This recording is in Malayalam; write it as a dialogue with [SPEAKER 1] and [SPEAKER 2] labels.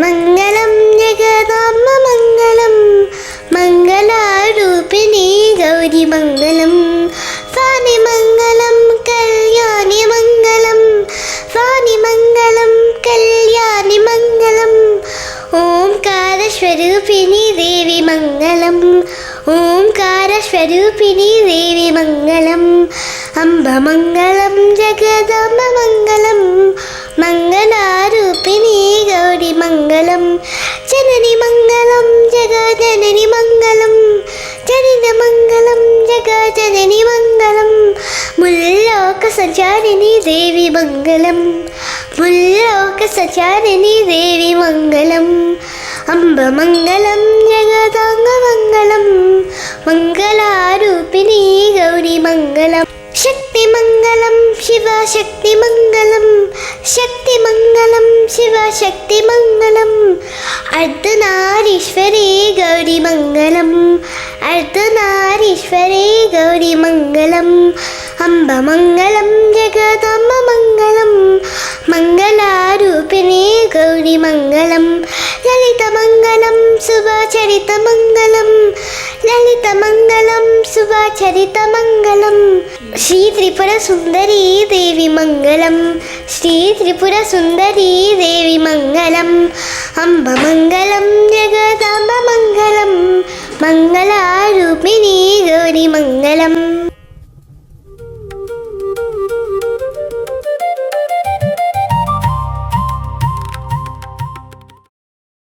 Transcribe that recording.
[SPEAKER 1] മംഗളം ജഗദാംബ മംഗളം മംഗളാരൂപിണി ഗൗരി മംഗളം ഫാനി മംഗളം കല്യാണി മംഗളം ഫാനി മംഗളം കല്യാണി മംഗളം ഓംകാരസ്വരൂപിണി ദേവി മംഗളം ഓംകാരസ്വരൂപിണി ദേവി മംഗളം അംബ മംഗളം ജഗദാംബ മംഗളം മംഗളാരൂപിണി ഗൗരി മംഗളം ജനനി മംഗളം ജഗജനനി മംഗളം ജനിത മംഗളം ജഗജനനി മംഗളം മുല്ലോക സഞ്ചാരിണി ദേവി മംഗളം മുല്ലോക സഞ്ചാരിണി ദേവി മംഗളം അംബ മംഗളം ജഗദാംബ മംഗളം മംഗളാരൂപിണി ഗൗരി മംഗളം ശക്തിമംഗളം ശിവശക്തിമംഗളം ശക്തിമംഗളം ശിവശക്തിമംഗളം അർദ്ധനാരീശ്വരി ഗൗരി മംഗളം അർദ്ധനാരീശ്വരി ഗൗരി മംഗളം അംബ മംഗളം ജഗദാംബ മംഗളം മംഗളാരൂപിണി ഗൗരി മംഗളം ലളിതമംഗളം ശുഭചരിതമംഗളം ലളിതമംഗളം ശുഭചരിതമംഗളം ശ്രീ ത്രിപുര സുന്ദരി ദേവി മംഗളം ശ്രീ ത്രിപുര സുന്ദരി ദേവി മംഗളം അംബ മംഗളം